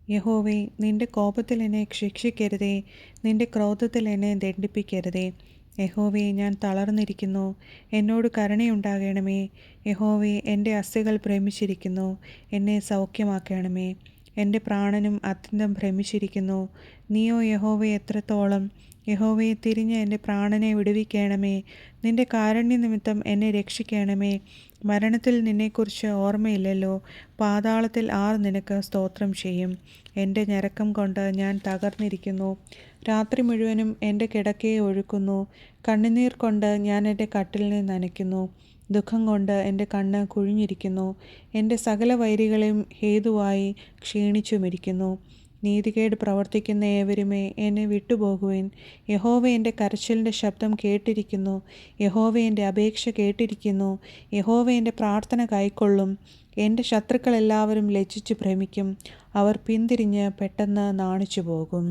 യഹോവേ, നിന്റെ കോപത്തിൽ എന്നെ ശിക്ഷിക്കരുതേ, നിന്റെ ക്രോധത്തിൽ എന്നെ ദണ്ഡിപ്പിക്കരുതേ. യഹോവേ, ഞാൻ തളർന്നിരിക്കുന്നു, എന്നോട് കരുണയുണ്ടാകണമേ. യഹോവേ, എൻ്റെ അസ്ഥികൾ ഭ്രമിച്ചിരിക്കുന്നു, എന്നെ സൗഖ്യമാക്കണമേ. എൻ്റെ പ്രാണനും അത്യന്തം ഭ്രമിച്ചിരിക്കുന്നു. നീയോ യഹോവേ എത്രത്തോളം? യഹോവയെ തിരിഞ്ഞ് എൻ്റെ പ്രാണനെ വിടുവിക്കണമേ. നിന്റെ കാരുണ്യനിമിത്തം എന്നെ രക്ഷിക്കണമേ. മരണത്തിൽ നിന്നെക്കുറിച്ച് ഓർമ്മയില്ലല്ലോ. പാതാളത്തിൽ ആർ നിനക്ക് സ്തോത്രം ചെയ്യും? എൻ്റെ ഞരക്കം കൊണ്ട് ഞാൻ തകർന്നിരിക്കുന്നു. രാത്രി മുഴുവനും എൻ്റെ കിടക്കയെ ഒഴുക്കുന്നു. കണ്ണുനീർ കൊണ്ട് ഞാൻ എൻ്റെ കട്ടിലിനെ നനയ്ക്കുന്നു. ദുഃഖം കൊണ്ട് എൻ്റെ കണ്ണ് കുഴിഞ്ഞിരിക്കുന്നു. എൻ്റെ സകല വൈരികളെയും ഹേതുവായി ക്ഷീണിച്ചുമിരിക്കുന്നു. നീതികേട് പ്രവർത്തിക്കുന്ന ഏവരുമേ, എന്നെ വിട്ടുപോകുവിൻ. യഹോവ എൻ്റെ കരച്ചിലിൻ്റെ ശബ്ദം കേട്ടിരിക്കുന്നു. യഹോവ എൻ്റെ അപേക്ഷ കേട്ടിരിക്കുന്നു. യഹോവ എൻ്റെ പ്രാർത്ഥന കൈക്കൊള്ളും. എൻ്റെ ശത്രുക്കളെല്ലാവരും ലജ്ജിച്ച് ഭ്രമിക്കും. അവർ പിന്തിരിഞ്ഞ് പെട്ടെന്ന് നാണിച്ചു പോകും.